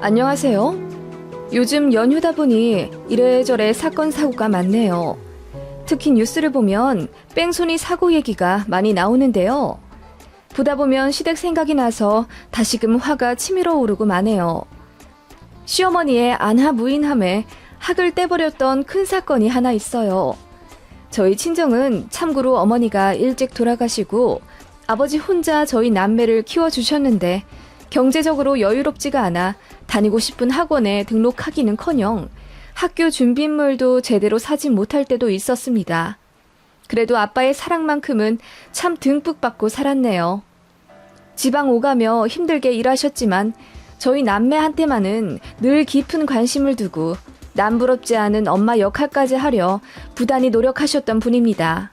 안녕하세요. 요즘 연휴다 보니 이래저래 사건 사고가 많네요. 특히 뉴스를 보면 뺑소니 사고 얘기가 많이 나오는데요. 보다 보면 시댁 생각이 나서 다시금 화가 치밀어 오르고 마네요. 시어머니의 안하 무인함에 학을 떼버렸던 큰 사건이 하나 있어요. 저희 친정은 참고로 어머니가 일찍 돌아가시고 아버지 혼자 저희 남매를 키워주셨는데 경제적으로 여유롭지가 않아 다니고 싶은 학원에 등록하기는커녕 학교 준비물도 제대로 사지 못할 때도 있었습니다. 그래도 아빠의 사랑만큼은 참 듬뿍 받고 살았네요. 지방 오가며 힘들게 일하셨지만 저희 남매한테만은 늘 깊은 관심을 두고 남부럽지 않은 엄마 역할까지 하려 부단히 노력하셨던 분입니다.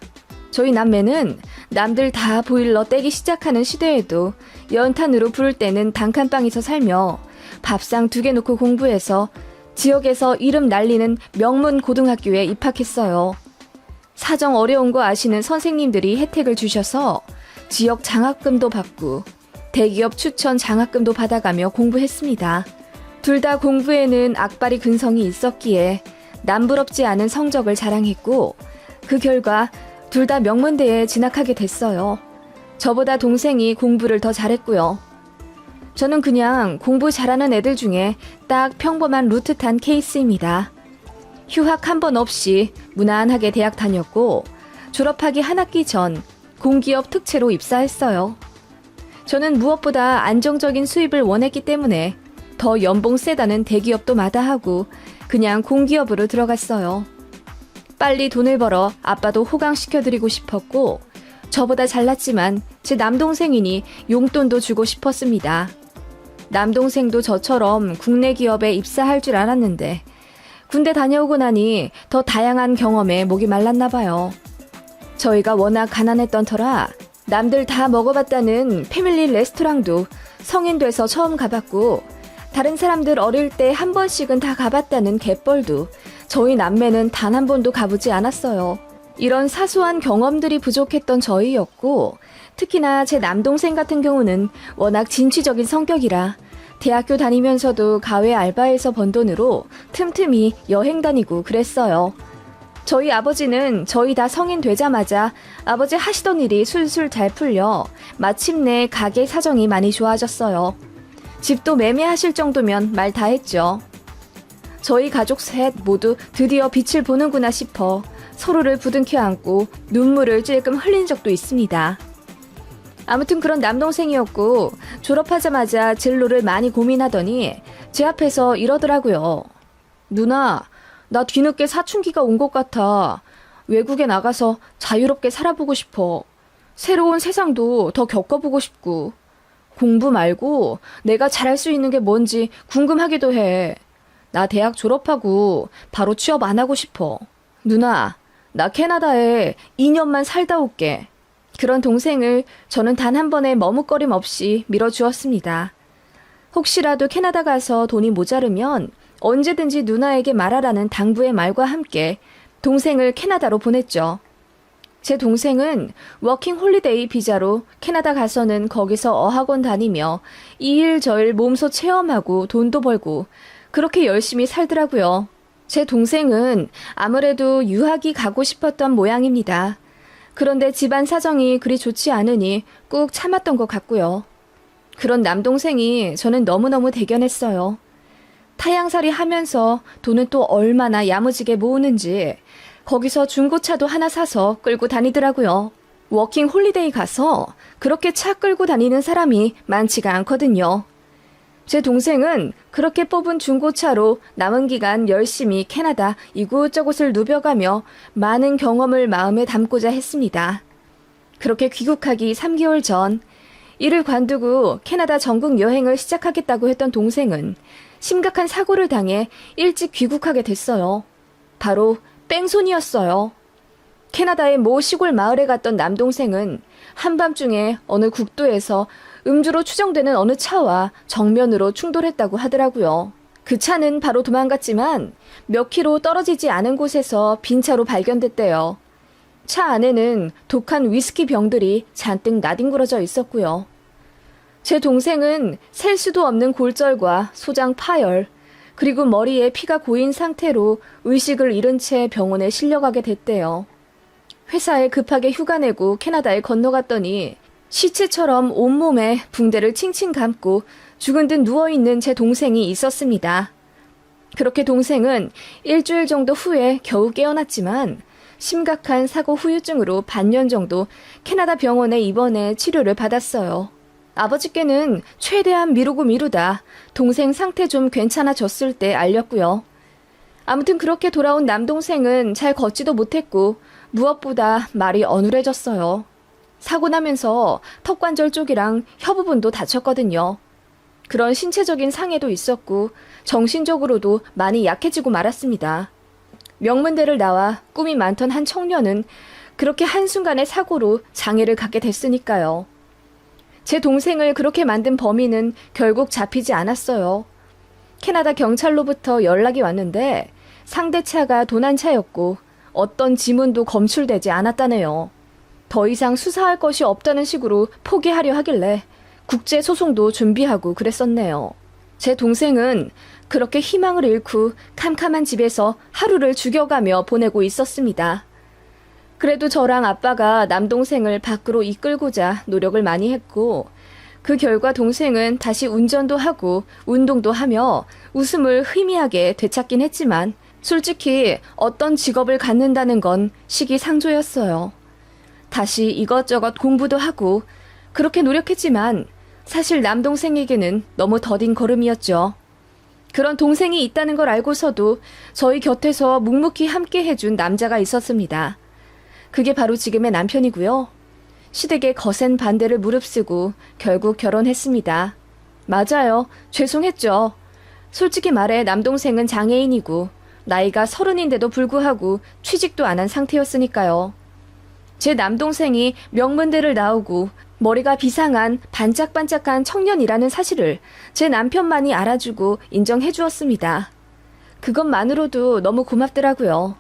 저희 남매는 남들 다 보일러 떼기 시작하는 시대에도 연탄으로 부를 때는 단칸방에서 살며 밥상 2개 놓고 공부해서 지역에서 이름 날리는 명문 고등학교에 입학했어요. 사정 어려운 거 아시는 선생님들이 혜택을 주셔서 지역 장학금도 받고 대기업 추천 장학금도 받아가며 공부했습니다. 둘 다 공부에는 악바리 근성이 있었기에 남부럽지 않은 성적을 자랑했고 그 결과 둘 다 명문대에 진학하게 됐어요. 저보다 동생이 공부를 더 잘했고요. 저는 그냥 공부 잘하는 애들 중에 딱 평범한 루트 탄 케이스입니다. 휴학 한 번 없이 무난하게 대학 다녔고 졸업하기 한 학기 전 공기업 특채로 입사했어요. 저는 무엇보다 안정적인 수입을 원했기 때문에 더 연봉 세다는 대기업도 마다하고 그냥 공기업으로 들어갔어요. 빨리 돈을 벌어 아빠도 호강시켜드리고 싶었고 저보다 잘났지만 제 남동생이니 용돈도 주고 싶었습니다. 남동생도 저처럼 국내 기업에 입사할 줄 알았는데 군대 다녀오고 나니 더 다양한 경험에 목이 말랐나 봐요. 저희가 워낙 가난했던 터라 남들 다 먹어봤다는 패밀리 레스토랑도 성인 돼서 처음 가봤고 다른 사람들 어릴 때 한 번씩은 다 가봤다는 갯벌도 저희 남매는 단 한 번도 가보지 않았어요. 이런 사소한 경험들이 부족했던 저희였고 특히나 제 남동생 같은 경우는 워낙 진취적인 성격이라 대학교 다니면서도 가외 알바해서 번 돈으로 틈틈이 여행 다니고 그랬어요. 저희 아버지는 저희 다 성인 되자마자 아버지 하시던 일이 술술 잘 풀려 마침내 가게 사정이 많이 좋아졌어요. 집도 매매하실 정도면 말 다 했죠. 저희 가족 셋 모두 드디어 빛을 보는구나 싶어 서로를 부둥켜 안고 눈물을 찔끔 흘린 적도 있습니다. 아무튼 그런 남동생이었고 졸업하자마자 진로를 많이 고민하더니 제 앞에서 이러더라고요. 누나, 나 뒤늦게 사춘기가 온 것 같아. 외국에 나가서 자유롭게 살아보고 싶어. 새로운 세상도 더 겪어보고 싶고 공부 말고 내가 잘할 수 있는 게 뭔지 궁금하기도 해. 나 대학 졸업하고 바로 취업 안 하고 싶어. 누나, 나 캐나다에 2년만 살다 올게. 그런 동생을 저는 단 한 번의 머뭇거림 없이 밀어주었습니다. 혹시라도 캐나다 가서 돈이 모자르면 언제든지 누나에게 말하라는 당부의 말과 함께 동생을 캐나다로 보냈죠. 제 동생은 워킹 홀리데이 비자로 캐나다 가서는 거기서 어학원 다니며 이 일 저 일 몸소 체험하고 돈도 벌고 그렇게 열심히 살더라고요. 제 동생은 아무래도 유학이 가고 싶었던 모양입니다. 그런데 집안 사정이 그리 좋지 않으니 꾹 참았던 것 같고요. 그런 남동생이 저는 너무너무 대견했어요. 타양살이 하면서 돈은 또 얼마나 야무지게 모으는지 거기서 중고차도 하나 사서 끌고 다니더라고요. 워킹 홀리데이 가서 그렇게 차 끌고 다니는 사람이 많지가 않거든요. 제 동생은 그렇게 뽑은 중고차로 남은 기간 열심히 캐나다 이곳저곳을 누벼가며 많은 경험을 마음에 담고자 했습니다. 그렇게 귀국하기 3개월 전 이를 관두고 캐나다 전국 여행을 시작하겠다고 했던 동생은 심각한 사고를 당해 일찍 귀국하게 됐어요. 바로 뺑소니였어요. 캐나다의 모 시골 마을에 갔던 남동생은 한밤중에 어느 국도에서 음주로 추정되는 어느 차와 정면으로 충돌했다고 하더라고요. 그 차는 바로 도망갔지만 몇 킬로 떨어지지 않은 곳에서 빈 차로 발견됐대요. 차 안에는 독한 위스키 병들이 잔뜩 나뒹굴어져 있었고요. 제 동생은 셀 수도 없는 골절과 소장 파열, 그리고 머리에 피가 고인 상태로 의식을 잃은 채 병원에 실려가게 됐대요. 회사에 급하게 휴가 내고 캐나다에 건너갔더니 시체처럼 온몸에 붕대를 칭칭 감고 죽은 듯 누워있는 제 동생이 있었습니다. 그렇게 동생은 일주일 정도 후에 겨우 깨어났지만 심각한 사고 후유증으로 반년 정도 캐나다 병원에 입원해 치료를 받았어요. 아버지께는 최대한 미루고 미루다 동생 상태 좀 괜찮아졌을 때 알렸고요. 아무튼 그렇게 돌아온 남동생은 잘 걷지도 못했고 무엇보다 말이 어눌해졌어요. 사고 나면서 턱관절 쪽이랑 혀 부분도 다쳤거든요. 그런 신체적인 상해도 있었고 정신적으로도 많이 약해지고 말았습니다. 명문대를 나와 꿈이 많던 한 청년은 그렇게 한순간의 사고로 장애를 갖게 됐으니까요. 제 동생을 그렇게 만든 범인은 결국 잡히지 않았어요. 캐나다 경찰로부터 연락이 왔는데 상대차가 도난차였고 어떤 지문도 검출되지 않았다네요. 더 이상 수사할 것이 없다는 식으로 포기하려 하길래 국제소송도 준비하고 그랬었네요. 제 동생은 그렇게 희망을 잃고 캄캄한 집에서 하루를 죽여가며 보내고 있었습니다. 그래도 저랑 아빠가 남동생을 밖으로 이끌고자 노력을 많이 했고 그 결과 동생은 다시 운전도 하고 운동도 하며 웃음을 희미하게 되찾긴 했지만 솔직히 어떤 직업을 갖는다는 건 시기상조였어요. 다시 이것저것 공부도 하고 그렇게 노력했지만 사실 남동생에게는 너무 더딘 걸음이었죠. 그런 동생이 있다는 걸 알고서도 저희 곁에서 묵묵히 함께 해준 남자가 있었습니다. 그게 바로 지금의 남편이고요. 시댁의 거센 반대를 무릅쓰고 결국 결혼했습니다. 맞아요. 죄송했죠. 솔직히 말해 남동생은 장애인이고 나이가 30인데도 불구하고 취직도 안 한 상태였으니까요. 제 남동생이 명문대를 나오고 머리가 비상한 반짝반짝한 청년이라는 사실을 제 남편만이 알아주고 인정해 주었습니다. 그것만으로도 너무 고맙더라고요.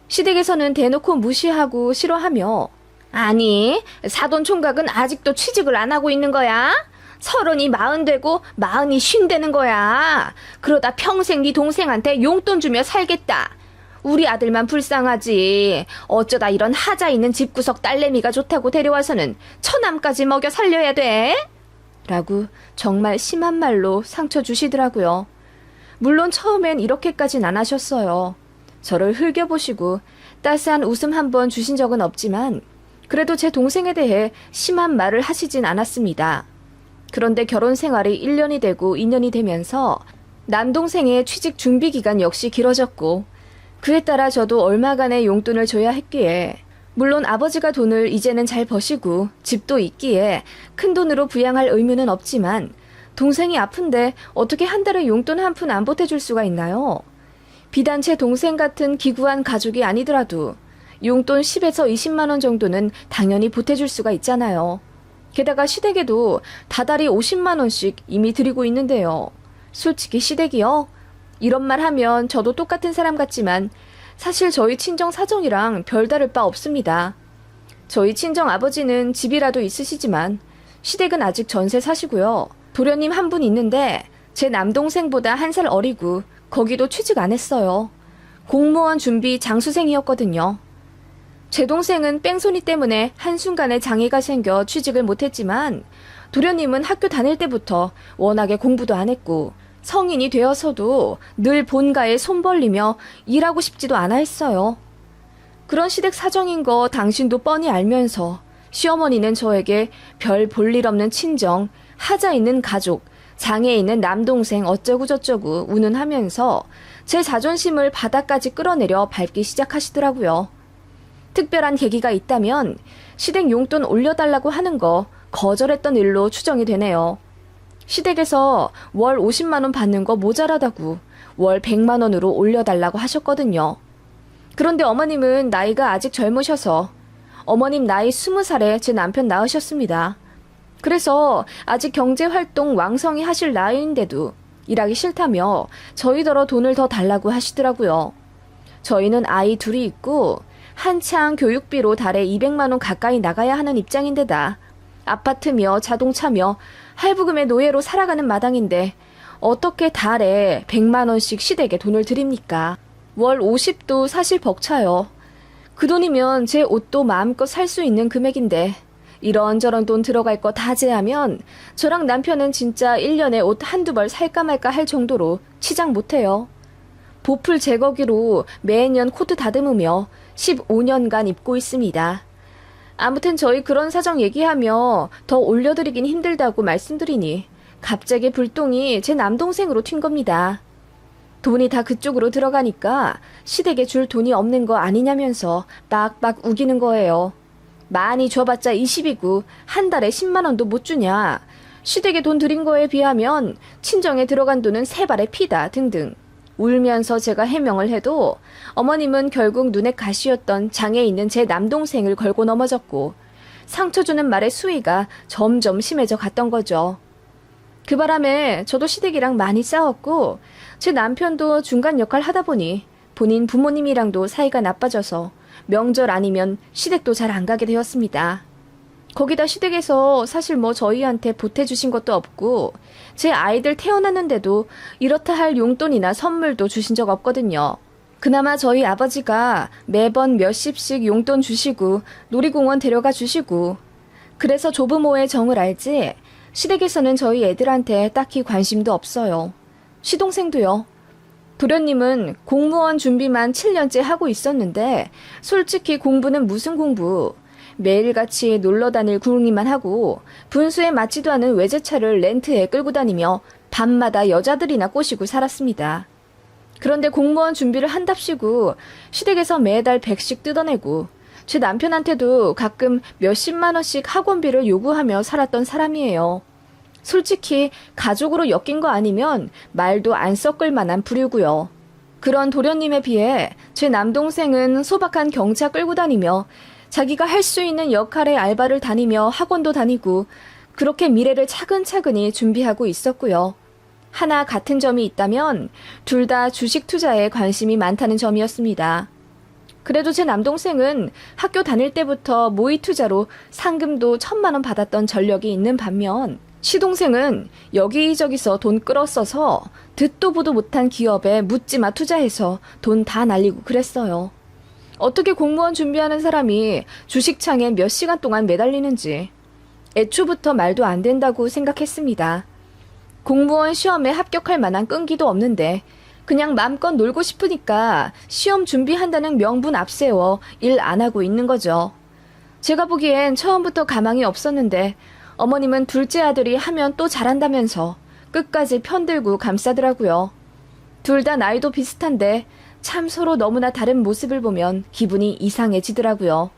시댁에서는 대놓고 무시하고 싫어하며 아니, 사돈 총각은 아직도 취직을 안 하고 있는 거야? 30이 40 되고 40이 50 되는 거야. 그러다 평생 네 동생한테 용돈 주며 살겠다. 우리 아들만 불쌍하지. 어쩌다 이런 하자 있는 집구석 딸내미가 좋다고 데려와서는 처남까지 먹여 살려야 돼? 라고 정말 심한 말로 상처 주시더라고요. 물론 처음엔 이렇게까진 안 하셨어요. 저를 흘겨보시고 따스한 웃음 한번 주신 적은 없지만 그래도 제 동생에 대해 심한 말을 하시진 않았습니다. 그런데 결혼 생활이 1년이 되고 2년이 되면서 남동생의 취직 준비 기간 역시 길어졌고 그에 따라 저도 얼마간의 용돈을 줘야 했기에 물론 아버지가 돈을 이제는 잘 버시고 집도 있기에 큰 돈으로 부양할 의무는 없지만 동생이 아픈데 어떻게 한 달에 용돈 한 푼 안 보태줄 수가 있나요? 비단 제 동생 같은 기구한 가족이 아니더라도 용돈 10에서 20만 원 정도는 당연히 보태줄 수가 있잖아요. 게다가 시댁에도 다달이 50만 원씩 이미 드리고 있는데요. 솔직히 시댁이요? 이런 말 하면 저도 똑같은 사람 같지만 사실 저희 친정 사정이랑 별다를 바 없습니다. 저희 친정 아버지는 집이라도 있으시지만 시댁은 아직 전세 사시고요. 도련님 한 분 있는데 제 남동생보다 1살 어리고 거기도 취직 안 했어요. 공무원 준비 장수생이었거든요. 제 동생은 뺑소니 때문에 한순간에 장애가 생겨 취직을 못했지만 도련님은 학교 다닐 때부터 워낙에 공부도 안 했고 성인이 되어서도 늘 본가에 손 벌리며 일하고 싶지도 않아 했어요. 그런 시댁 사정인 거 당신도 뻔히 알면서 시어머니는 저에게 별 볼일 없는 친정, 하자 있는 가족, 장애 있는 남동생 어쩌고저쩌고 운운하면서 제 자존심을 바닥까지 끌어내려 밟기 시작하시더라고요. 특별한 계기가 있다면 시댁 용돈 올려달라고 하는 거 거절했던 일로 추정이 되네요. 시댁에서 월 50만 원 받는 거 모자라다고 월 100만 원으로 올려달라고 하셨거든요. 그런데 어머님은 나이가 아직 젊으셔서 어머님 나이 20살에 제 남편 낳으셨습니다. 그래서 아직 경제활동 왕성히 하실 나이인데도 일하기 싫다며 저희더러 돈을 더 달라고 하시더라고요. 저희는 아이 둘이 있고 한창 교육비로 달에 200만 원 가까이 나가야 하는 입장인데다 아파트며 자동차며 할부금의 노예로 살아가는 마당인데 어떻게 달에 100만 원씩 시댁에 돈을 드립니까? 월 50도 사실 벅차요. 그 돈이면 제 옷도 마음껏 살 수 있는 금액인데 이런저런 돈 들어갈 거 다 제하면 저랑 남편은 진짜 1년에 옷 한두 벌 살까 말까 할 정도로 치장 못해요. 보풀 제거기로 매년 코트 다듬으며 15년간 입고 있습니다. 아무튼 저희 그런 사정 얘기하며 더 올려드리긴 힘들다고 말씀드리니 갑자기 불똥이 제 남동생으로 튄 겁니다. 돈이 다 그쪽으로 들어가니까 시댁에 줄 돈이 없는 거 아니냐면서 빡빡 우기는 거예요. 많이 줘봤자 20이고 한 달에 10만 원도 못 주냐. 시댁에 돈 들인 거에 비하면 친정에 들어간 돈은 세 발의 피다 등등. 울면서 제가 해명을 해도 어머님은 결국 눈에 가시였던 장에 있는 제 남동생을 걸고 넘어졌고 상처 주는 말의 수위가 점점 심해져 갔던 거죠. 그 바람에 저도 시댁이랑 많이 싸웠고 제 남편도 중간 역할 하다 보니 본인 부모님이랑도 사이가 나빠져서 명절 아니면 시댁도 잘 안 가게 되었습니다. 거기다 시댁에서 사실 뭐 저희한테 보태주신 것도 없고 제 아이들 태어났는데도 이렇다 할 용돈이나 선물도 주신 적 없거든요. 그나마 저희 아버지가 매번 몇십씩 용돈 주시고 놀이공원 데려가 주시고 그래서 조부모의 정을 알지 시댁에서는 저희 애들한테 딱히 관심도 없어요. 시동생도요. 도련님은 공무원 준비만 7년째 하고 있었는데 솔직히 공부는 무슨 공부. 매일같이 놀러 다닐 구르기만 하고 분수에 맞지도 않은 외제차를 렌트에 끌고 다니며 밤마다 여자들이나 꼬시고 살았습니다. 그런데 공무원 준비를 한답시고 시댁에서 매달 100씩 뜯어내고 제 남편한테도 가끔 몇십만 원씩 학원비를 요구하며 살았던 사람이에요. 솔직히 가족으로 엮인 거 아니면 말도 안 섞을 만한 부류고요. 그런 도련님에 비해 제 남동생은 소박한 경차 끌고 다니며 자기가 할 수 있는 역할의 알바를 다니며 학원도 다니고 그렇게 미래를 차근차근히 준비하고 있었고요. 하나 같은 점이 있다면 둘 다 주식 투자에 관심이 많다는 점이었습니다. 그래도 제 남동생은 학교 다닐 때부터 모의 투자로 상금도 1,000만 원 받았던 전력이 있는 반면 시동생은 여기저기서 돈 끌어써서 듣도 보도 못한 기업에 묻지마 투자해서 돈 다 날리고 그랬어요. 어떻게 공무원 준비하는 사람이 주식창에 몇 시간 동안 매달리는지 애초부터 말도 안 된다고 생각했습니다. 공무원 시험에 합격할 만한 끈기도 없는데 그냥 마음껏 놀고 싶으니까 시험 준비한다는 명분 앞세워 일 안 하고 있는 거죠. 제가 보기엔 처음부터 가망이 없었는데 어머님은 둘째 아들이 하면 또 잘한다면서 끝까지 편들고 감싸더라고요. 둘 다 나이도 비슷한데 참 서로 너무나 다른 모습을 보면 기분이 이상해지더라고요.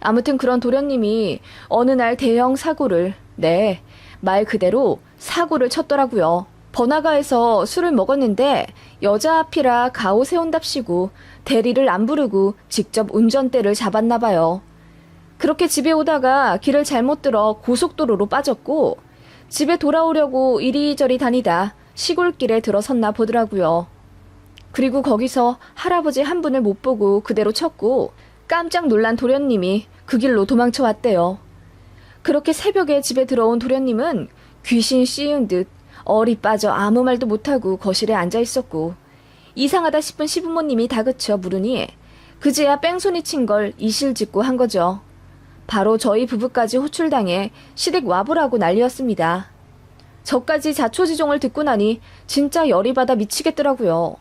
아무튼 그런 도련님이 어느 날 대형 사고를, 말 그대로 사고를 쳤더라고요. 번화가에서 술을 먹었는데 여자 앞이라 가오 세운답시고 대리를 안 부르고 직접 운전대를 잡았나 봐요. 그렇게 집에 오다가 길을 잘못 들어 고속도로로 빠졌고 집에 돌아오려고 이리저리 다니다 시골길에 들어섰나 보더라고요. 그리고 거기서 할아버지 한 분을 못 보고 그대로 쳤고 깜짝 놀란 도련님이 그 길로 도망쳐 왔대요. 그렇게 새벽에 집에 들어온 도련님은 귀신 씌운 듯 얼이 빠져 아무 말도 못하고 거실에 앉아 있었고 이상하다 싶은 시부모님이 다그쳐 물으니 그제야 뺑소니 친 걸 이실직고 한 거죠. 바로 저희 부부까지 호출당해 시댁 와보라고 난리였습니다. 저까지 자초지종을 듣고 나니 진짜 열이 받아 미치겠더라고요.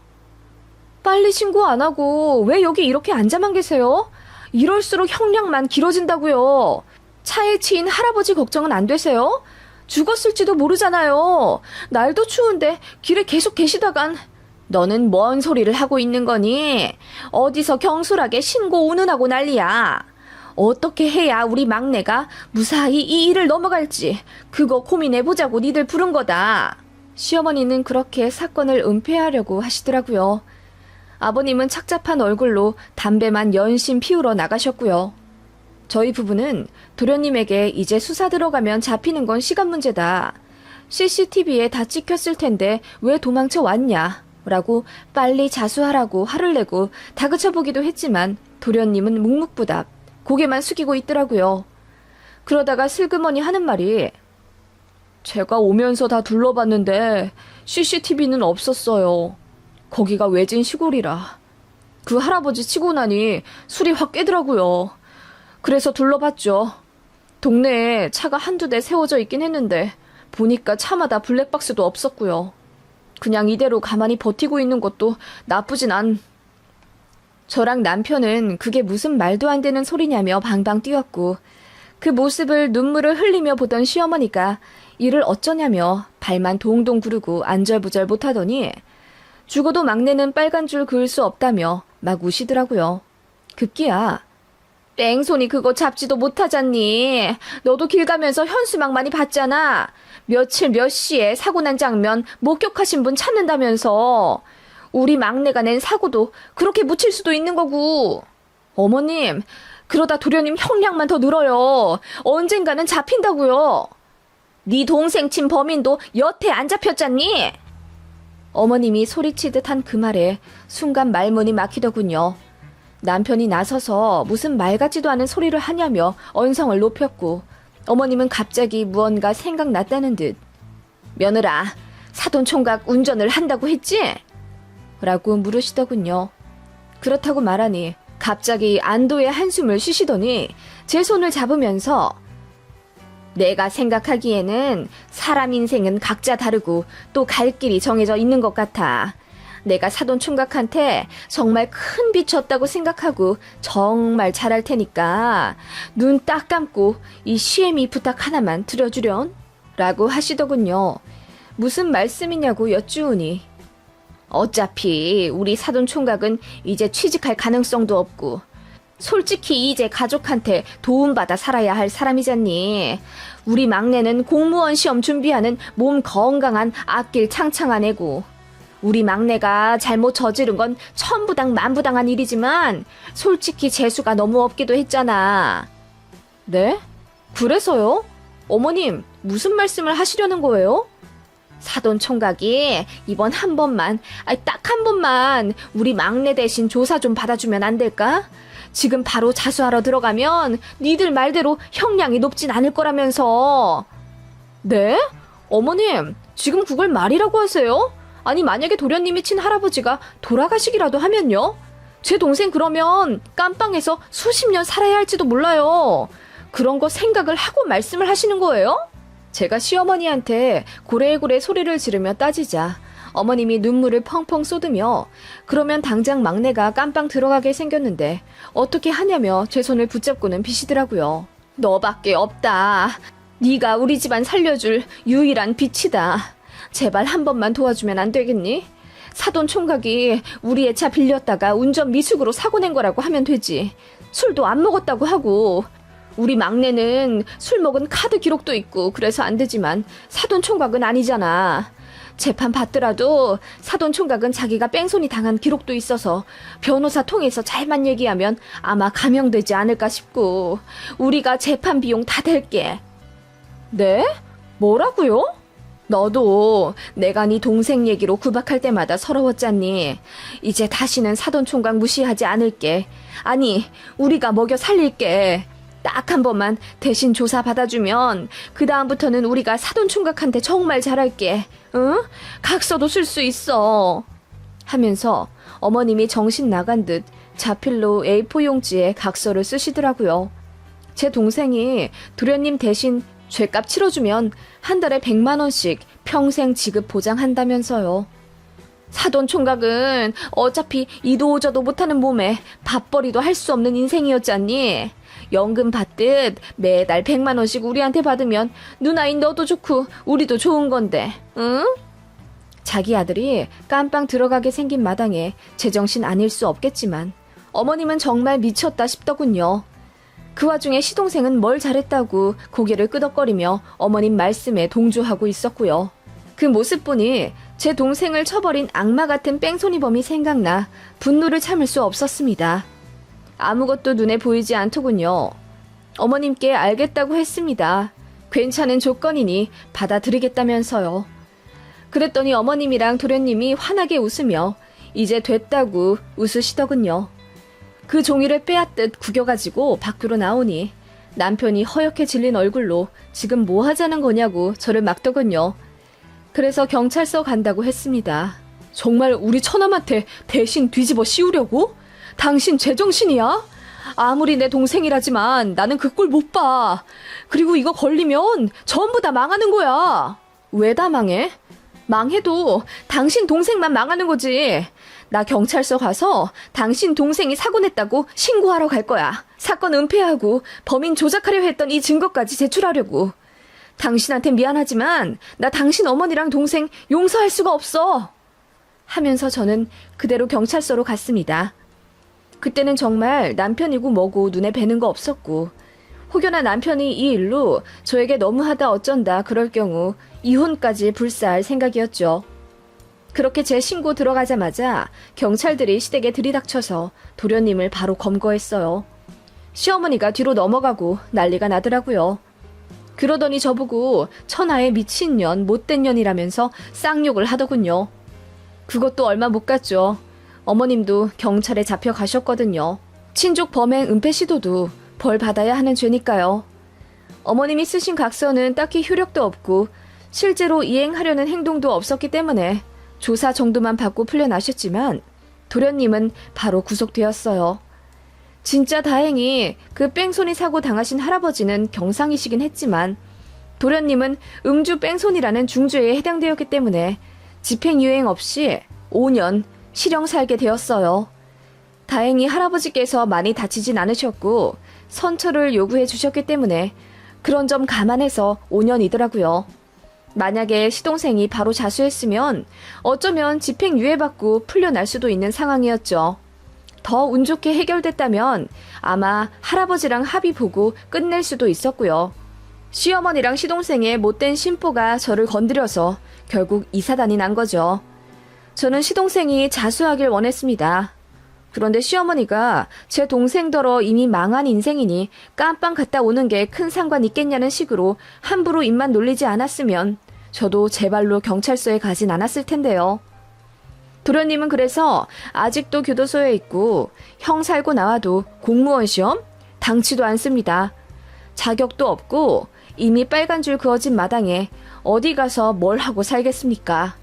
빨리 신고 안 하고 왜 여기 이렇게 앉아만 계세요? 이럴수록 형량만 길어진다고요. 차에 치인 할아버지 걱정은 안 되세요? 죽었을지도 모르잖아요. 날도 추운데 길에 계속 계시다간 너는 뭔 소리를 하고 있는 거니? 어디서 경솔하게 신고 운운하고 난리야. 어떻게 해야 우리 막내가 무사히 이 일을 넘어갈지 그거 고민해보자고 니들 부른 거다. 시어머니는 그렇게 사건을 은폐하려고 하시더라고요. 아버님은 착잡한 얼굴로 담배만 연신 피우러 나가셨고요. 저희 부부는 도련님에게 이제 수사 들어가면 잡히는 건 시간 문제다. CCTV에 다 찍혔을 텐데 왜 도망쳐 왔냐? 라고 빨리 자수하라고 화를 내고 다그쳐보기도 했지만 도련님은 묵묵부답 고개만 숙이고 있더라고요. 그러다가 슬그머니 하는 말이 제가 오면서 다 둘러봤는데 CCTV는 없었어요. 거기가 외진 시골이라. 그 할아버지 치고 나니 술이 확 깨더라고요. 그래서 둘러봤죠. 동네에 차가 한두 대 세워져 있긴 했는데 보니까 차마다 블랙박스도 없었고요. 그냥 이대로 가만히 버티고 있는 것도 나쁘진 않. 저랑 남편은 그게 무슨 말도 안 되는 소리냐며 방방 뛰었고 그 모습을 눈물을 흘리며 보던 시어머니가 이를 어쩌냐며 발만 동동 구르고 안절부절 못하더니 죽어도 막내는 빨간 줄 그을 수 없다며 막 우시더라고요. 급기야 뺑소니 그거 잡지도 못하잖니. 너도 길 가면서 현수막 많이 봤잖아. 며칠 몇 시에 사고 난 장면 목격하신 분 찾는다면서. 우리 막내가 낸 사고도 그렇게 묻힐 수도 있는 거고. 어머님, 그러다 도련님 형량만 더 늘어요. 언젠가는 잡힌다고요. 네 동생 친 범인도 여태 안 잡혔잖니? 어머님이 소리치듯 한 그 말에 순간 말문이 막히더군요. 남편이 나서서 무슨 말 같지도 않은 소리를 하냐며 언성을 높였고 어머님은 갑자기 무언가 생각났다는 듯 며느라, 사돈총각 운전을 한다고 했지? 라고 물으시더군요. 그렇다고 말하니 갑자기 안도의 한숨을 쉬시더니 제 손을 잡으면서 내가 생각하기에는 사람 인생은 각자 다르고 또 갈 길이 정해져 있는 것 같아. 내가 사돈총각한테 정말 큰 빚 졌다고 생각하고 정말 잘할 테니까 눈 딱 감고 이 시애미 부탁 하나만 드려주련? 라고 하시더군요. 무슨 말씀이냐고 여쭈으니 어차피 우리 사돈총각은 이제 취직할 가능성도 없고 솔직히 이제 가족한테 도움받아 살아야 할 사람이잖니. 우리 막내는 공무원 시험 준비하는 몸 건강한 앞길 창창한 애고 우리 막내가 잘못 저지른 건 천부당 만부당한 일이지만 솔직히 재수가 너무 없기도 했잖아. 네? 그래서요? 어머님, 무슨 말씀을 하시려는 거예요? 사돈총각이 이번 한 번만, 딱 한 번만 우리 막내 대신 조사 좀 받아주면 안 될까? 지금 바로 자수하러 들어가면 니들 말대로 형량이 높진 않을 거라면서. 네? 어머님, 지금 그걸 말이라고 하세요? 아니 만약에 도련님이 친 할아버지가 돌아가시기라도 하면요? 제 동생 그러면 깜빵에서 수십 년 살아야 할지도 몰라요. 그런 거 생각을 하고 말씀을 하시는 거예요? 제가 시어머니한테 고래고래 소리를 지르며 따지자 어머님이 눈물을 펑펑 쏟으며 그러면 당장 막내가 깜빵 들어가게 생겼는데 어떻게 하냐며 제 손을 붙잡고는 비시더라고요. 너밖에 없다. 네가 우리 집안 살려줄 유일한 빛이다. 제발 한 번만 도와주면 안 되겠니? 사돈총각이 우리의 차 빌렸다가 운전 미숙으로 사고 낸 거라고 하면 되지. 술도 안 먹었다고 하고 우리 막내는 술 먹은 카드 기록도 있고 그래서 안 되지만 사돈총각은 아니잖아. 재판 받더라도 사돈총각은 자기가 뺑소니 당한 기록도 있어서 변호사 통해서 잘만 얘기하면 아마 감형되지 않을까 싶고 우리가 재판 비용 다 댈게. 네? 뭐라고요? 너도 내가 네 동생 얘기로 구박할 때마다 서러웠잖니. 이제 다시는 사돈총각 무시하지 않을게. 아니, 우리가 먹여 살릴게. 딱 한 번만 대신 조사 받아주면 그 다음부터는 우리가 사돈총각한테 정말 잘할게. 응? 각서도 쓸 수 있어. 하면서 어머님이 정신 나간 듯 자필로 A4 용지에 각서를 쓰시더라고요. 제 동생이 도련님 대신 죗값 치러주면 한 달에 100만 원씩 평생 지급 보장한다면서요. 사돈총각은 어차피 이도저도 못하는 몸에 밥벌이도 할 수 없는 인생이었잖니. 연금 받듯 매달 100만 원씩 우리한테 받으면 누나인 너도 좋고 우리도 좋은 건데, 응? 자기 아들이 깜빵 들어가게 생긴 마당에 제정신 아닐 수 없겠지만 어머님은 정말 미쳤다 싶더군요. 그 와중에 시동생은 뭘 잘했다고 고개를 끄덕거리며 어머님 말씀에 동조하고 있었고요. 그 모습 보니 제 동생을 쳐버린 악마 같은 뺑소니범이 생각나 분노를 참을 수 없었습니다. 아무것도 눈에 보이지 않더군요. 어머님께 알겠다고 했습니다. 괜찮은 조건이니 받아들이겠다면서요. 그랬더니 어머님이랑 도련님이 환하게 웃으며 이제 됐다고 웃으시더군요. 그 종이를 빼앗듯 구겨가지고 밖으로 나오니 남편이 허옇게 질린 얼굴로 지금 뭐 하자는 거냐고 저를 막더군요. 그래서 경찰서 간다고 했습니다. 정말 우리 처남한테 대신 뒤집어 씌우려고? 당신 제정신이야? 아무리 내 동생이라지만 나는 그 꼴 못 봐. 그리고 이거 걸리면 전부 다 망하는 거야. 왜 다 망해? 망해도 당신 동생만 망하는 거지. 나 경찰서 가서 당신 동생이 사고 냈다고 신고하러 갈 거야. 사건 은폐하고 범인 조작하려 했던 이 증거까지 제출하려고. 당신한테 미안하지만 나 당신 어머니랑 동생 용서할 수가 없어. 하면서 저는 그대로 경찰서로 갔습니다. 그때는 정말 남편이고 뭐고 눈에 뵈는 거 없었고 혹여나 남편이 이 일로 저에게 너무하다 어쩐다 그럴 경우 이혼까지 불사할 생각이었죠. 그렇게 제 신고 들어가자마자 경찰들이 시댁에 들이닥쳐서 도련님을 바로 검거했어요. 시어머니가 뒤로 넘어가고 난리가 나더라고요. 그러더니 저보고 천하의 미친년, 못된 년이라면서 쌍욕을 하더군요. 그것도 얼마 못 갔죠. 어머님도 경찰에 잡혀가셨거든요. 친족 범행 은폐 시도도 벌 받아야 하는 죄니까요. 어머님이 쓰신 각서는 딱히 효력도 없고 실제로 이행하려는 행동도 없었기 때문에 조사 정도만 받고 풀려나셨지만 도련님은 바로 구속되었어요. 진짜 다행히 그 뺑소니 사고 당하신 할아버지는 경상이시긴 했지만 도련님은 음주 뺑소니라는 중죄에 해당되었기 때문에 집행유예 없이 5년 실형 살게 되었어요. 다행히 할아버지께서 많이 다치진 않으셨고 선처를 요구해 주셨기 때문에 그런 점 감안해서 5년이더라고요. 만약에 시동생이 바로 자수했으면 어쩌면 집행유예 받고 풀려날 수도 있는 상황이었죠. 더 운 좋게 해결됐다면 아마 할아버지랑 합의 보고 끝낼 수도 있었고요. 시어머니랑 시동생의 못된 심보가 저를 건드려서 결국 이 사단이 난 거죠. 저는 시동생이 자수하길 원했습니다. 그런데 시어머니가 제 동생더러 이미 망한 인생이니 깜빵 갔다 오는 게 큰 상관 있겠냐는 식으로 함부로 입만 놀리지 않았으면 저도 제 발로 경찰서에 가진 않았을 텐데요. 도련님은 그래서 아직도 교도소에 있고 형 살고 나와도 공무원 시험? 당치도 않습니다. 자격도 없고 이미 빨간 줄 그어진 마당에 어디 가서 뭘 하고 살겠습니까?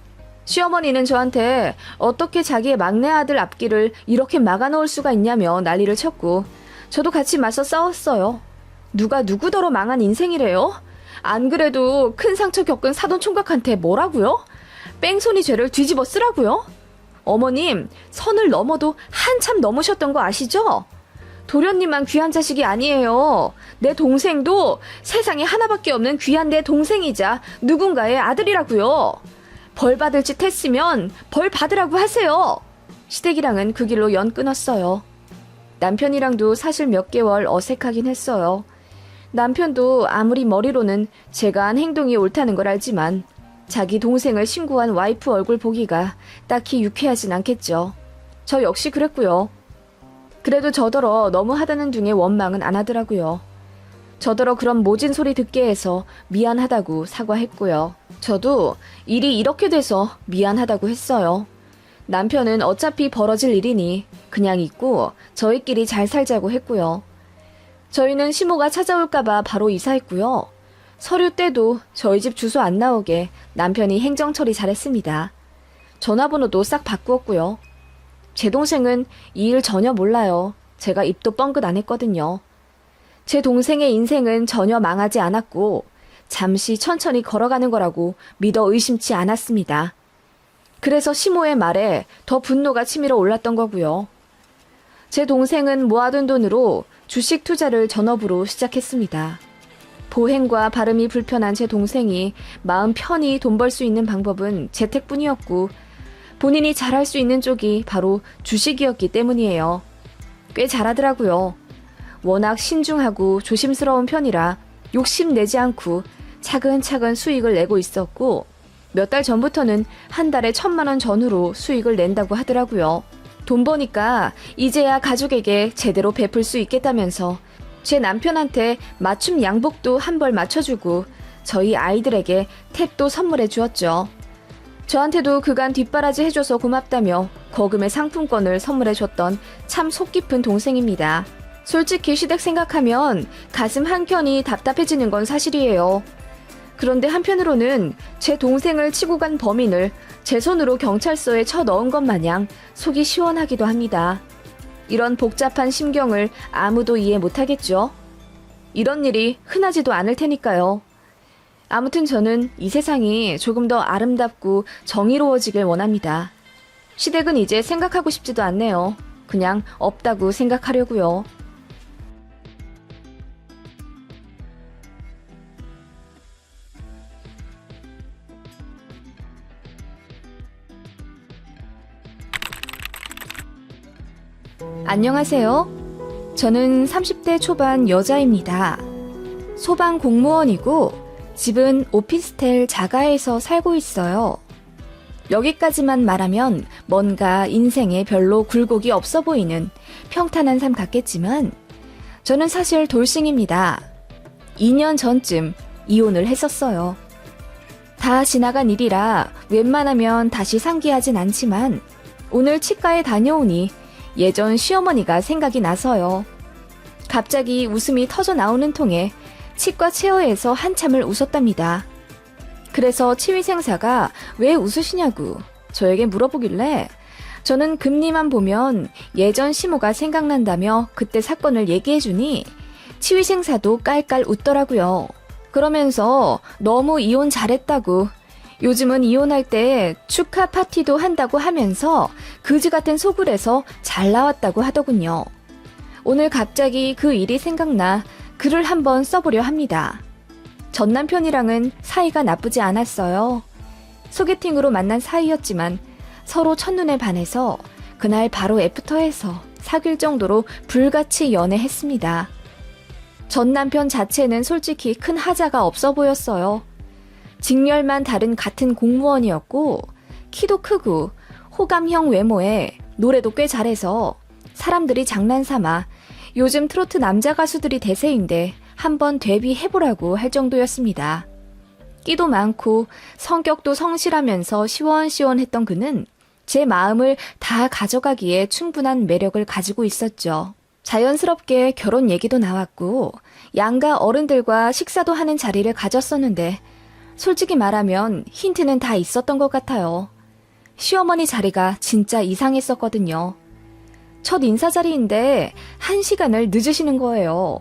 시어머니는 저한테 어떻게 자기의 막내 아들 앞길을 이렇게 막아놓을 수가 있냐며 난리를 쳤고 저도 같이 맞서 싸웠어요. 누가 누구더러 망한 인생이래요? 안 그래도 큰 상처 겪은 사돈총각한테 뭐라고요? 뺑소니 죄를 뒤집어 쓰라고요? 어머님, 선을 넘어도 한참 넘으셨던 거 아시죠? 도련님만 귀한 자식이 아니에요. 내 동생도 세상에 하나밖에 없는 귀한 내 동생이자 누군가의 아들이라고요. 벌 받을 짓 했으면 벌 받으라고 하세요. 시댁이랑은 그 길로 연 끊었어요. 남편이랑도 사실 몇 개월 어색하긴 했어요. 남편도 아무리 머리로는 제가 한 행동이 옳다는 걸 알지만 자기 동생을 신고한 와이프 얼굴 보기가 딱히 유쾌하진 않겠죠. 저 역시 그랬고요. 그래도 저더러 너무하다는 둥에 원망은 안 하더라고요. 저더러 그런 모진 소리 듣게 해서 미안하다고 사과했고요. 저도 일이 이렇게 돼서 미안하다고 했어요. 남편은 어차피 벌어질 일이니 그냥 잊고 저희끼리 잘 살자고 했고요. 저희는 시모가 찾아올까봐 바로 이사했고요. 서류 때도 저희 집 주소 안 나오게 남편이 행정 처리 잘했습니다. 전화번호도 싹 바꾸었고요. 제 동생은 이 일 전혀 몰라요. 제가 입도 뻥긋 안 했거든요. 제 동생의 인생은 전혀 망하지 않았고 잠시 천천히 걸어가는 거라고 믿어 의심치 않았습니다. 그래서 시모의 말에 더 분노가 치밀어 올랐던 거고요. 제 동생은 모아둔 돈으로 주식 투자를 전업으로 시작했습니다. 보행과 발음이 불편한 제 동생이 마음 편히 돈 벌 수 있는 방법은 재테크뿐이었고 본인이 잘할 수 있는 쪽이 바로 주식이었기 때문이에요. 꽤 잘하더라고요. 워낙 신중하고 조심스러운 편이라 욕심내지 않고 차근차근 수익을 내고 있었고 몇 달 전부터는 한 달에 1,000만 원 전후로 수익을 낸다고 하더라고요. 돈 버니까 이제야 가족에게 제대로 베풀 수 있겠다면서 제 남편한테 맞춤 양복도 한 벌 맞춰주고 저희 아이들에게 탭도 선물해 주었죠. 저한테도 그간 뒷바라지 해줘서 고맙다며 거금의 상품권을 선물해 줬던 참 속 깊은 동생입니다. 솔직히 시댁 생각하면 가슴 한켠이 답답해지는 건 사실이에요. 그런데 한편으로는 제 동생을 치고 간 범인을 제 손으로 경찰서에 쳐 넣은 것 마냥 속이 시원하기도 합니다. 이런 복잡한 심경을 아무도 이해 못하겠죠. 이런 일이 흔하지도 않을 테니까요. 아무튼 저는 이 세상이 조금 더 아름답고 정의로워지길 원합니다. 시댁은 이제 생각하고 싶지도 않네요. 그냥 없다고 생각하려고요. 안녕하세요. 저는 30대 초반 여자입니다. 소방 공무원이고 집은 오피스텔 자가에서 살고 있어요. 여기까지만 말하면 뭔가 인생에 별로 굴곡이 없어 보이는 평탄한 삶 같겠지만 저는 사실 돌싱입니다. 2년 전쯤 이혼을 했었어요. 다 지나간 일이라 웬만하면 다시 상기하진 않지만 오늘 치과에 다녀오니 예전 시어머니가 생각이 나서요. 갑자기 웃음이 터져 나오는 통에 치과 체어에서 한참을 웃었답니다. 그래서 치위생사가 왜 웃으시냐고 저에게 물어보길래 저는 금리만 보면 예전 시모가 생각난다며 그때 사건을 얘기해주니 치위생사도 깔깔 웃더라고요. 그러면서 너무 이혼 잘했다고 요즘은 이혼할 때 축하 파티도 한다고 하면서 그지 같은 소굴에서 잘 나왔다고 하더군요. 오늘 갑자기 그 일이 생각나 글을 한번 써보려 합니다. 전 남편이랑은 사이가 나쁘지 않았어요. 소개팅으로 만난 사이였지만 서로 첫눈에 반해서 그날 바로 애프터해서 사귈 정도로 불같이 연애했습니다. 전 남편 자체는 솔직히 큰 하자가 없어 보였어요. 직렬만 다른 같은 공무원이었고 키도 크고 호감형 외모에 노래도 꽤 잘해서 사람들이 장난삼아 요즘 트로트 남자 가수들이 대세인데 한번 데뷔해보라고 할 정도였습니다. 끼도 많고 성격도 성실하면서 시원시원했던 그는 제 마음을 다 가져가기에 충분한 매력을 가지고 있었죠. 자연스럽게 결혼 얘기도 나왔고 양가 어른들과 식사도 하는 자리를 가졌었는데 솔직히 말하면 힌트는 다 있었던 것 같아요. 시어머니 자리가 진짜 이상했었거든요. 첫 인사 자리인데 1시간을 늦으시는 거예요.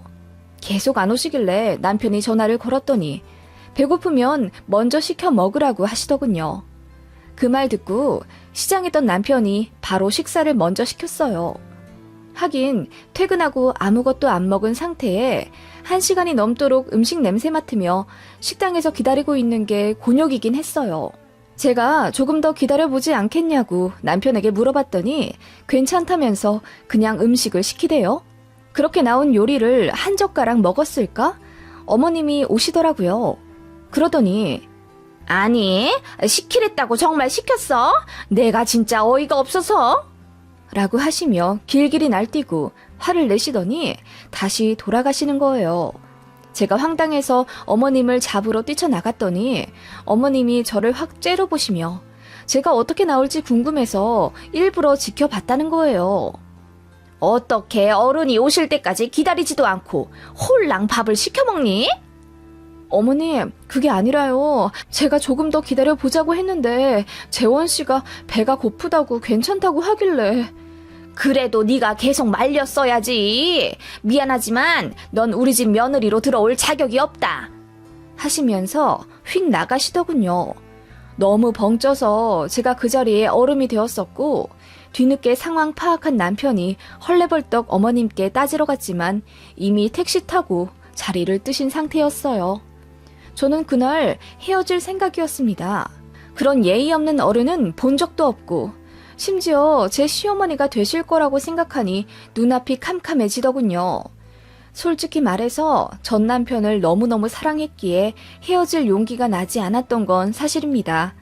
계속 안 오시길래 남편이 전화를 걸었더니 배고프면 먼저 시켜 먹으라고 하시더군요. 그 말 듣고 시장했던 남편이 바로 식사를 먼저 시켰어요. 하긴 퇴근하고 아무것도 안 먹은 상태에 1시간이 넘도록 음식 냄새 맡으며 식당에서 기다리고 있는 게 곤욕이긴 했어요. 제가 조금 더 기다려보지 않겠냐고 남편에게 물어봤더니 괜찮다면서 그냥 음식을 시키대요. 그렇게 나온 요리를 한 젓가락 먹었을까? 어머님이 오시더라고요. 그러더니 아니, 시키랬다고 정말 시켰어? 내가 진짜 어이가 없어서? 라고 하시며 길길이 날뛰고 화를 내시더니 다시 돌아가시는 거예요. 제가 황당해서 어머님을 잡으러 뛰쳐나갔더니 어머님이 저를 확 째려보시며 제가 어떻게 나올지 궁금해서 일부러 지켜봤다는 거예요. 어떻게 어른이 오실 때까지 기다리지도 않고 홀랑 밥을 시켜먹니? 어머님, 그게 아니라요. 제가 조금 더 기다려보자고 했는데 재원 씨가 배가 고프다고 괜찮다고 하길래. 그래도 네가 계속 말렸어야지. 미안하지만 넌 우리 집 며느리로 들어올 자격이 없다. 하시면서 휙 나가시더군요. 너무 벙쪄서 제가 그 자리에 얼음이 되었었고 뒤늦게 상황 파악한 남편이 헐레벌떡 어머님께 따지러 갔지만 이미 택시 타고 자리를 뜨신 상태였어요. 저는 그날 헤어질 생각이었습니다. 그런 예의 없는 어른은 본 적도 없고 심지어 제 시어머니가 되실 거라고 생각하니 눈앞이 캄캄해지더군요. 솔직히 말해서 전 남편을 너무너무 사랑했기에 헤어질 용기가 나지 않았던 건 사실입니다.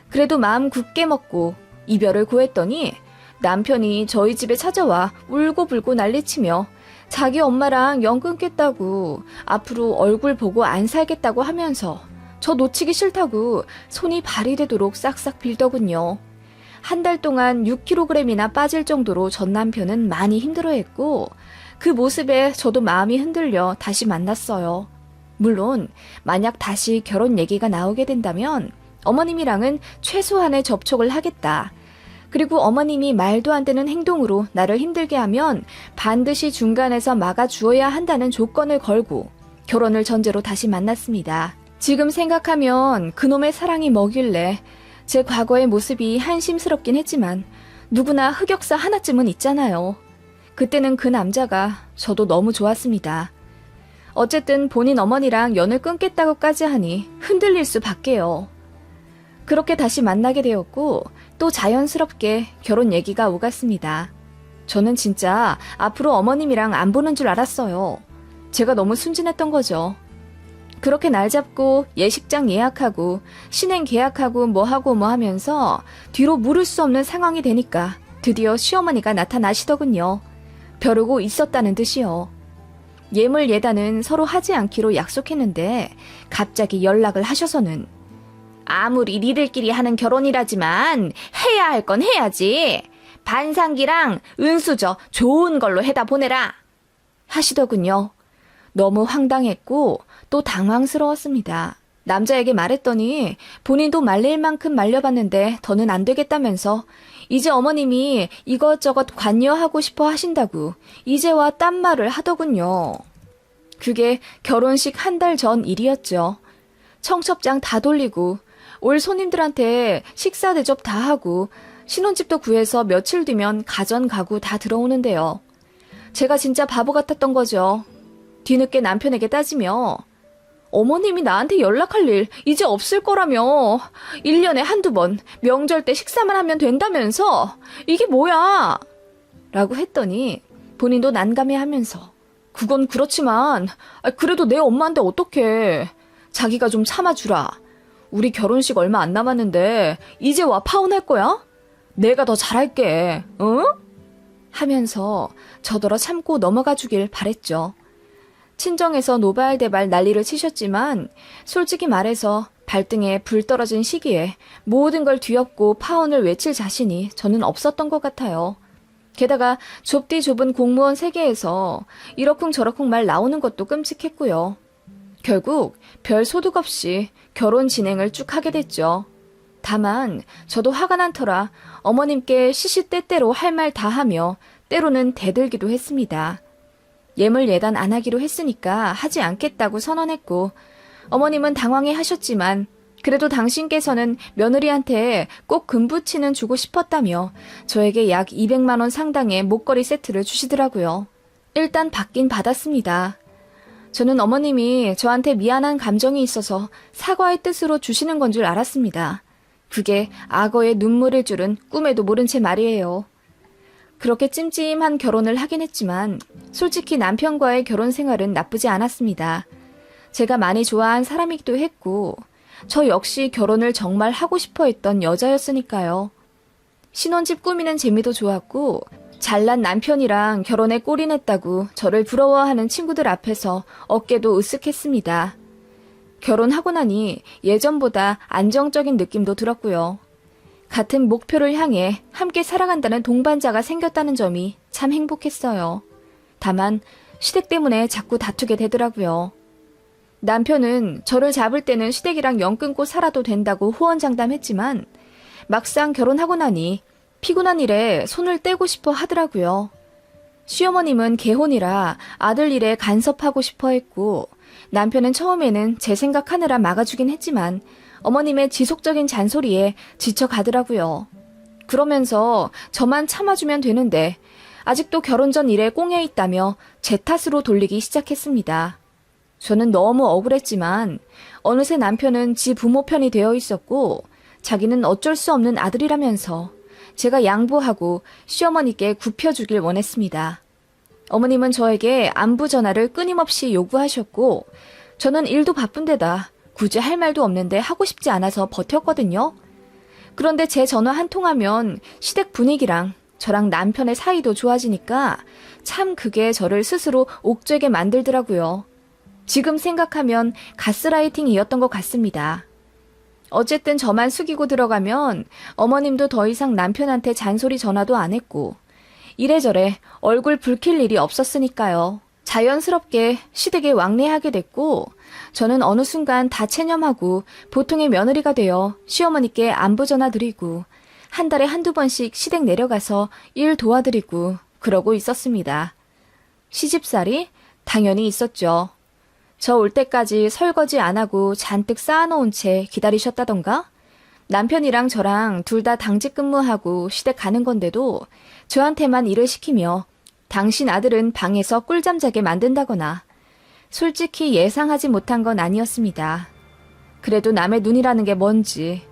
그래도 마음 굳게 먹고 이별을 고했더니 남편이 저희 집에 찾아와 울고불고 난리치며 자기 엄마랑 연 끊겠다고 앞으로 얼굴 보고 안 살겠다고 하면서 저 놓치기 싫다고 손이 발이 되도록 싹싹 빌더군요. 한 달 동안 6kg이나 빠질 정도로 전 남편은 많이 힘들어했고 그 모습에 저도 마음이 흔들려 다시 만났어요. 물론 만약 다시 결혼 얘기가 나오게 된다면 어머님이랑은 최소한의 접촉을 하겠다. 그리고 어머님이 말도 안 되는 행동으로 나를 힘들게 하면 반드시 중간에서 막아주어야 한다는 조건을 걸고 결혼을 전제로 다시 만났습니다. 지금 생각하면 그놈의 사랑이 뭐길래 제 과거의 모습이 한심스럽긴 했지만 누구나 흑역사 하나쯤은 있잖아요. 그때는 그 남자가 저도 너무 좋았습니다. 어쨌든 본인 어머니랑 연을 끊겠다고까지 하니 흔들릴 수밖에요. 그렇게 다시 만나게 되었고 또 자연스럽게 결혼 얘기가 오갔습니다. 저는 진짜 앞으로 어머님이랑 안 보는 줄 알았어요. 제가 너무 순진했던 거죠. 그렇게 날 잡고 예식장 예약하고 신행 계약하고 뭐 하면서 뒤로 물을 수 없는 상황이 되니까 드디어 시어머니가 나타나시더군요. 벼르고 있었다는 듯이요. 예물 예단은 서로 하지 않기로 약속했는데 갑자기 연락을 하셔서는 아무리 니들끼리 하는 결혼이라지만 해야 할 건 해야지. 반상기랑 은수저 좋은 걸로 해다 보내라 하시더군요. 너무 황당했고 또 당황스러웠습니다. 남자에게 말했더니 본인도 말릴 만큼 말려봤는데 더는 안 되겠다면서 이제 어머님이 이것저것 관여하고 싶어 하신다고 이제와 딴 말을 하더군요. 그게 결혼식 한 달 전 일이었죠. 청첩장 다 돌리고 올 손님들한테 식사 대접 다 하고 신혼집도 구해서 며칠 뒤면 가전 가구 다 들어오는데요. 제가 진짜 바보 같았던 거죠. 뒤늦게 남편에게 따지며 어머님이 나한테 연락할 일 이제 없을 거라며 1년에 한두 번 명절 때 식사만 하면 된다면서 이게 뭐야? 라고 했더니 본인도 난감해하면서 그건 그렇지만 그래도 내 엄마인데 어떡해. 자기가 좀 참아주라. 우리 결혼식 얼마 안 남았는데 이제 와 파혼할 거야? 내가 더 잘할게. 응? 하면서 저더러 참고 넘어가 주길 바랬죠. 친정에서 노발대발 난리를 치셨지만 솔직히 말해서 발등에 불 떨어진 시기에 모든 걸 뒤엎고 파혼을 외칠 자신이 저는 없었던 것 같아요. 게다가 좁디 좁은 공무원 세계에서 이러쿵저러쿵 말 나오는 것도 끔찍했고요. 결국 별 소득 없이 결혼 진행을 쭉 하게 됐죠. 다만 저도 화가 난 터라 어머님께 시시때때로 할 말 다 하며 때로는 대들기도 했습니다. 예물 예단 안 하기로 했으니까 하지 않겠다고 선언했고 어머님은 당황해 하셨지만 그래도 당신께서는 며느리한테 꼭 금부치는 주고 싶었다며 저에게 약 200만 원 상당의 목걸이 세트를 주시더라고요. 일단 받긴 받았습니다. 저는 어머님이 저한테 미안한 감정이 있어서 사과의 뜻으로 주시는 건 줄 알았습니다. 그게 악어의 눈물일 줄은 꿈에도 모른 채 말이에요. 그렇게 찜찜한 결혼을 하긴 했지만 솔직히 남편과의 결혼 생활은 나쁘지 않았습니다. 제가 많이 좋아한 사람이기도 했고 저 역시 결혼을 정말 하고 싶어 했던 여자였으니까요. 신혼집 꾸미는 재미도 좋았고 잘난 남편이랑 결혼에 꼴인했다고 저를 부러워하는 친구들 앞에서 어깨도 으쓱했습니다. 결혼하고 나니 예전보다 안정적인 느낌도 들었고요. 같은 목표를 향해 함께 살아간다는 동반자가 생겼다는 점이 참 행복했어요. 다만 시댁 때문에 자꾸 다투게 되더라고요. 남편은 저를 잡을 때는 시댁이랑 연 끊고 살아도 된다고 호언장담했지만 막상 결혼하고 나니 피곤한 일에 손을 떼고 싶어 하더라고요. 시어머님은 개혼이라 아들 일에 간섭하고 싶어 했고 남편은 처음에는 제 생각하느라 막아주긴 했지만 어머님의 지속적인 잔소리에 지쳐가더라고요. 그러면서 저만 참아주면 되는데 아직도 결혼 전 일에 꽁에 있다며 제 탓으로 돌리기 시작했습니다. 저는 너무 억울했지만 어느새 남편은 지 부모 편이 되어 있었고 자기는 어쩔 수 없는 아들이라면서 제가 양보하고 시어머니께 굽혀주길 원했습니다. 어머님은 저에게 안부 전화를 끊임없이 요구하셨고 저는 일도 바쁜데다 굳이 할 말도 없는데 하고 싶지 않아서 버텼거든요. 그런데 제 전화 한 통하면 시댁 분위기랑 저랑 남편의 사이도 좋아지니까 참 그게 저를 스스로 옥죄게 만들더라고요. 지금 생각하면 가스라이팅이었던 것 같습니다. 어쨌든 저만 숙이고 들어가면 어머님도 더 이상 남편한테 잔소리 전화도 안 했고 이래저래 얼굴 붉힐 일이 없었으니까요. 자연스럽게 시댁에 왕래하게 됐고 저는 어느 순간 다 체념하고 보통의 며느리가 되어 시어머니께 안부 전화 드리고 한 달에 한두 번씩 시댁 내려가서 일 도와드리고 그러고 있었습니다. 시집살이 당연히 있었죠. 저 올 때까지 설거지 안 하고 잔뜩 쌓아놓은 채 기다리셨다던가? 남편이랑 저랑 둘 다 당직 근무하고 시댁 가는 건데도 저한테만 일을 시키며 당신 아들은 방에서 꿀잠 자게 만든다거나 솔직히 예상하지 못한 건 아니었습니다. 그래도 남의 눈이라는 게 뭔지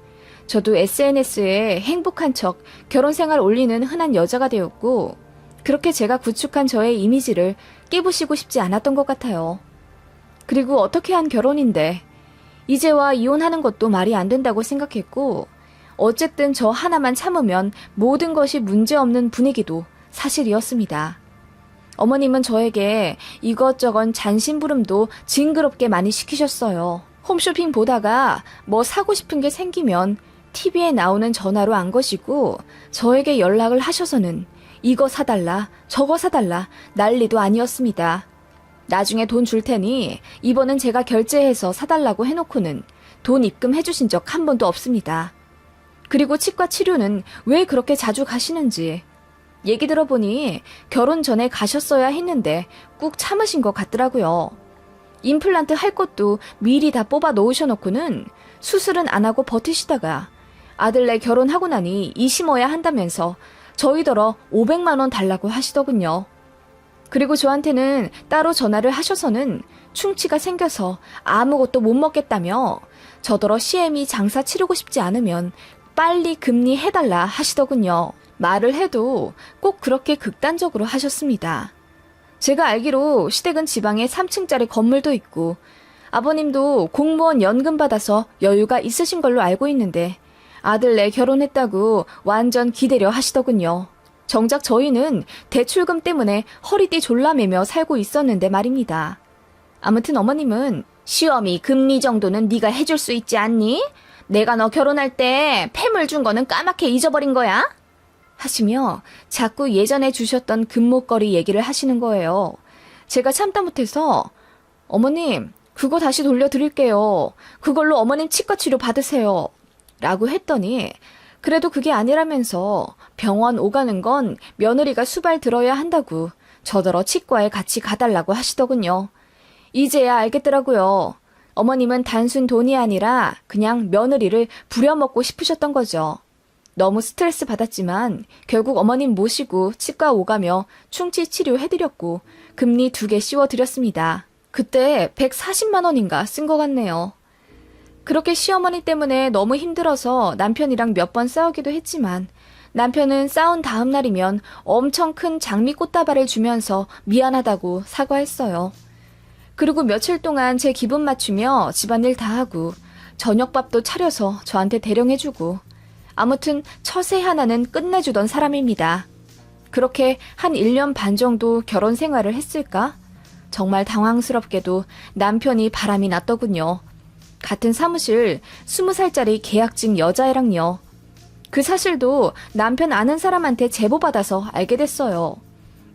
저도 SNS에 행복한 척 결혼 생활 올리는 흔한 여자가 되었고 그렇게 제가 구축한 저의 이미지를 깨부시고 싶지 않았던 것 같아요. 그리고 어떻게 한 결혼인데 이제와 이혼하는 것도 말이 안 된다고 생각했고 어쨌든 저 하나만 참으면 모든 것이 문제없는 분위기도 사실이었습니다. 어머님은 저에게 이것저것 잔심부름도 징그럽게 많이 시키셨어요. 홈쇼핑 보다가 뭐 사고 싶은 게 생기면 TV에 나오는 전화로 안 거시고 저에게 연락을 하셔서는 이거 사달라 저거 사달라 난리도 아니었습니다. 나중에 돈 줄 테니 이번은 제가 결제해서 사달라고 해놓고는 돈 입금해 주신 적 한 번도 없습니다. 그리고 치과 치료는 왜 그렇게 자주 가시는지 얘기 들어보니 결혼 전에 가셨어야 했는데 꾹 참으신 것 같더라고요. 임플란트 할 것도 미리 다 뽑아 놓으셔놓고는 수술은 안 하고 버티시다가 아들네 결혼하고 나니 이 심어야 한다면서 저희더러 500만 원 달라고 하시더군요. 그리고 저한테는 따로 전화를 하셔서는 충치가 생겨서 아무것도 못 먹겠다며 저더러 CM이 장사 치르고 싶지 않으면 빨리 금리해달라 하시더군요. 말을 해도 꼭 그렇게 극단적으로 하셨습니다. 제가 알기로 시댁은 지방에 3층짜리 건물도 있고 아버님도 공무원 연금 받아서 여유가 있으신 걸로 알고 있는데 아들네 결혼했다고 완전 기대려 하시더군요. 정작 저희는 대출금 때문에 허리띠 졸라매며 살고 있었는데 말입니다. 아무튼 어머님은 시어미 금리 정도는 네가 해줄 수 있지 않니? 내가 너 결혼할 때 폐물 준 거는 까맣게 잊어버린 거야? 하시며 자꾸 예전에 주셨던 금목걸이 얘기를 하시는 거예요. 제가 참다 못해서 어머님 그거 다시 돌려드릴게요. 그걸로 어머님 치과 치료 받으세요. 라고 했더니 그래도 그게 아니라면서 병원 오가는 건 며느리가 수발 들어야 한다고 저더러 치과에 같이 가달라고 하시더군요. 이제야 알겠더라고요. 어머님은 단순 돈이 아니라 그냥 며느리를 부려먹고 싶으셨던 거죠. 너무 스트레스 받았지만 결국 어머님 모시고 치과 오가며 충치 치료해드렸고 금리 2개 씌워드렸습니다. 그때 140만 원인가 쓴 것 같네요. 그렇게 시어머니 때문에 너무 힘들어서 남편이랑 몇 번 싸우기도 했지만 남편은 싸운 다음 날이면 엄청 큰 장미 꽃다발을 주면서 미안하다고 사과했어요. 그리고 며칠 동안 제 기분 맞추며 집안일 다 하고 저녁밥도 차려서 저한테 대령해주고 아무튼 처세 하나는 끝내주던 사람입니다. 그렇게 한 1년 반 정도 결혼 생활을 했을까? 정말 당황스럽게도 남편이 바람이 났더군요. 같은 사무실 20살짜리 계약직 여자애랑요. 그 사실도 남편 아는 사람한테 제보받아서 알게 됐어요.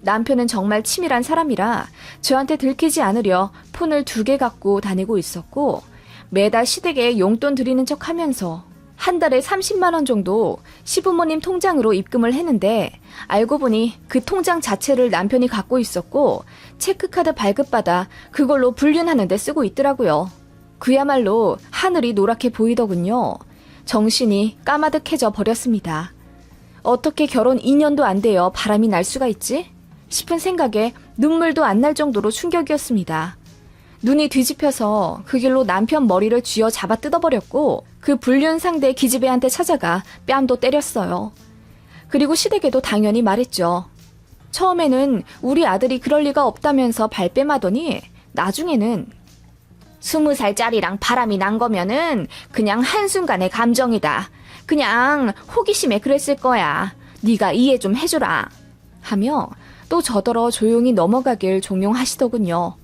남편은 정말 치밀한 사람이라 저한테 들키지 않으려 폰을 2개 갖고 다니고 있었고 매달 시댁에 용돈 드리는 척 하면서 한 달에 30만 원 정도 시부모님 통장으로 입금을 했는데 알고 보니 그 통장 자체를 남편이 갖고 있었고 체크카드 발급받아 그걸로 불륜하는 데 쓰고 있더라고요. 그야말로 하늘이 노랗게 보이더군요. 정신이 까마득해져 버렸습니다. 어떻게 결혼 2년도 안 되어 바람이 날 수가 있지? 싶은 생각에 눈물도 안 날 정도로 충격이었습니다. 눈이 뒤집혀서 그 길로 남편 머리를 쥐어 잡아 뜯어버렸고 그 불륜 상대 기집애한테 찾아가 뺨도 때렸어요. 그리고 시댁에도 당연히 말했죠. 처음에는 우리 아들이 그럴 리가 없다면서 발뺌하더니 나중에는 20살짜리랑 바람이 난 거면은 그냥 한순간의 감정이다. 그냥 호기심에 그랬을 거야. 네가 이해 좀 해주라. 하며 또 저더러 조용히 넘어가길 종용하시더군요.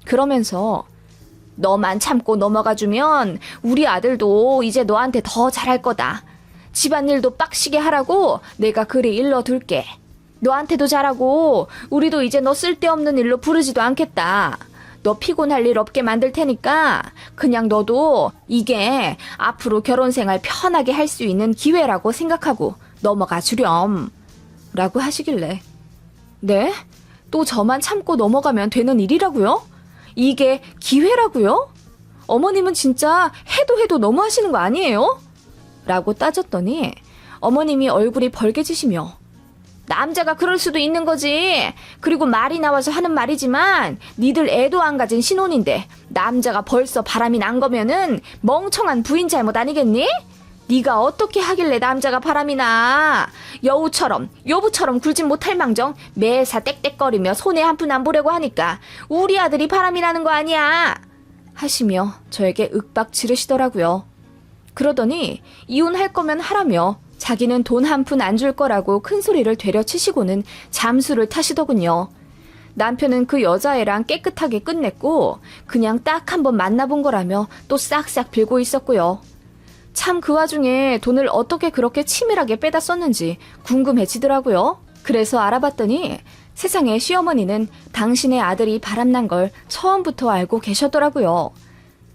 그러면서 너만 참고 넘어가주면 우리 아들도 이제 너한테 더 잘할 거다. 집안일도 빡시게 하라고 내가 그리 일러둘게. 너한테도 잘하고 우리도 이제 너 쓸데없는 일로 부르지도 않겠다. 너 피곤할 일 없게 만들 테니까 그냥 너도 이게 앞으로 결혼 생활 편하게 할 수 있는 기회라고 생각하고 넘어가 주렴. 라고 하시길래 네? 또 저만 참고 넘어가면 되는 일이라고요? 이게 기회라고요? 어머님은 진짜 해도 너무 하시는 거 아니에요? 라고 따졌더니 어머님이 얼굴이 벌개지시며 남자가 그럴 수도 있는 거지. 그리고 말이 나와서 하는 말이지만 니들 애도 안 가진 신혼인데 남자가 벌써 바람이 난 거면은 멍청한 부인 잘못 아니겠니? 네가 어떻게 하길래 남자가 바람이 나. 여우처럼 여부처럼 굴진 못할 망정 매사 땡땡거리며 손에 한 푼 안 보려고 하니까 우리 아들이 바람이 나는 거 아니야. 하시며 저에게 윽박 지르시더라고요. 그러더니 이혼할 거면 하라며 자기는 돈 한 푼 안 줄 거라고 큰 소리를 되려치시고는 잠수를 타시더군요. 남편은 그 여자애랑 깨끗하게 끝냈고 그냥 딱 한 번 만나본 거라며 또 싹싹 빌고 있었고요. 참 그 와중에 돈을 어떻게 그렇게 치밀하게 빼다 썼는지 궁금해지더라고요. 그래서 알아봤더니 세상에 시어머니는 당신의 아들이 바람난 걸 처음부터 알고 계셨더라고요.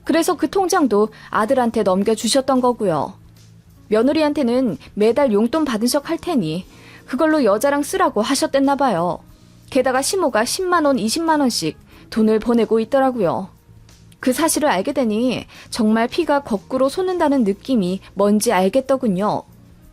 그래서 그 통장도 아들한테 넘겨주셨던 거고요. 며느리한테는 매달 용돈 받은 척 할 테니 그걸로 여자랑 쓰라고 하셨댔나 봐요. 게다가 시모가 10만 원, 20만 원씩 돈을 보내고 있더라고요. 그 사실을 알게 되니 정말 피가 거꾸로 솟는다는 느낌이 뭔지 알겠더군요.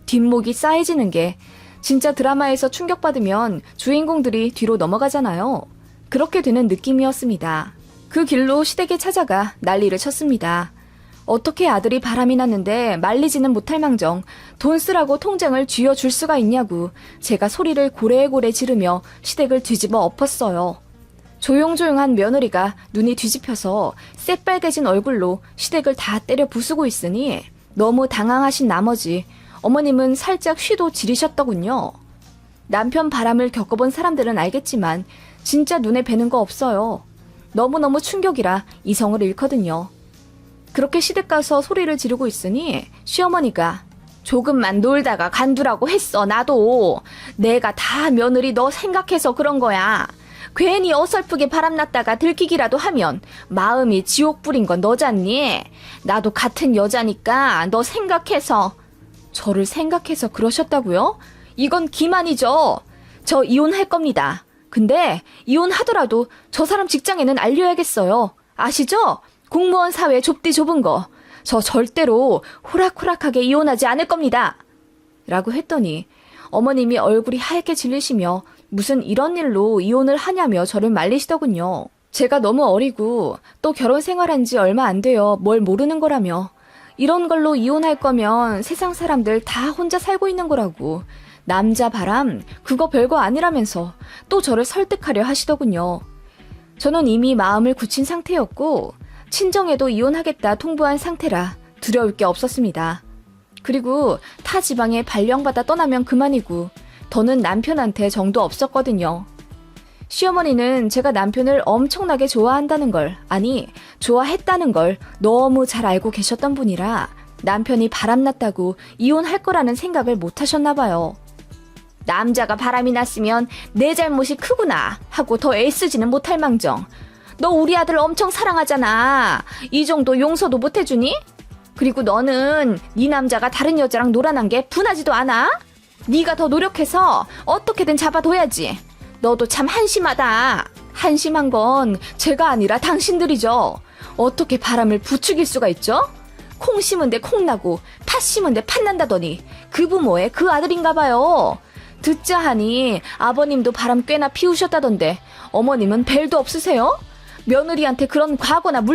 뒷목이 싸해지는 게 진짜 드라마에서 충격받으면 주인공들이 뒤로 넘어가잖아요. 그렇게 되는 느낌이었습니다. 그 길로 시댁에 찾아가 난리를 쳤습니다. 어떻게 아들이 바람이 났는데 말리지는 못할 망정 돈 쓰라고 통장을 쥐어줄 수가 있냐고 제가 소리를 고래고래 지르며 시댁을 뒤집어 엎었어요. 조용조용한 며느리가 눈이 뒤집혀서 새빨개진 얼굴로 시댁을 다 때려 부수고 있으니 너무 당황하신 나머지 어머님은 살짝 쉬도 지리셨더군요. 남편 바람을 겪어본 사람들은 알겠지만 진짜 눈에 뵈는 거 없어요. 너무너무 충격이라 이성을 잃거든요. 그렇게 시댁 가서 소리를 지르고 있으니 시어머니가 조금만 놀다가 간두라고 했어. 나도 내가 다 며느리 너 생각해서 그런 거야. 괜히 어설프게 바람났다가 들키기라도 하면 마음이 지옥 불인 건 너잖니. 나도 같은 여자니까 너 생각해서. 저를 생각해서 그러셨다고요? 이건 기만이죠. 저 이혼할 겁니다. 근데 이혼하더라도 저 사람 직장에는 알려야겠어요. 아시죠? 공무원 사회 좁디 좁은 거. 저 절대로 호락호락하게 이혼하지 않을 겁니다. 라고 했더니 어머님이 얼굴이 하얗게 질리시며 무슨 이런 일로 이혼을 하냐며 저를 말리시더군요. 제가 너무 어리고 또 결혼 생활한 지 얼마 안 돼요. 뭘 모르는 거라며. 이런 걸로 이혼할 거면 세상 사람들 다 혼자 살고 있는 거라고. 남자 바람 그거 별거 아니라면서 또 저를 설득하려 하시더군요. 저는 이미 마음을 굳힌 상태였고 친정에도 이혼하겠다 통보한 상태라 두려울 게 없었습니다. 그리고 타 지방에 발령받아 떠나면 그만이고 더는 남편한테 정도 없었거든요. 시어머니는 제가 남편을 엄청나게 좋아한다는 걸, 아니 좋아했다는 걸 너무 잘 알고 계셨던 분이라 남편이 바람났다고 이혼할 거라는 생각을 못 하셨나 봐요. 남자가 바람이 났으면 내 잘못이 크구나 하고 더 애쓰지는 못할 망정. 너 우리 아들 엄청 사랑하잖아. 이 정도 용서도 못 해주니? 그리고 너는 네 남자가 다른 여자랑 놀아난 게 분하지도 않아? 네가 더 노력해서 어떻게든 잡아둬야지. 너도 참 한심하다. 한심한 건 제가 아니라 당신들이죠. 어떻게 바람을 부추길 수가 있죠? 콩 심은데 콩 나고 팥 심은데 팥 난다더니 그 부모의 그 아들인가 봐요. 듣자 하니 아버님도 바람 꽤나 피우셨다던데 어머님은 벨도 없으세요? 며느리한테 그런 과거나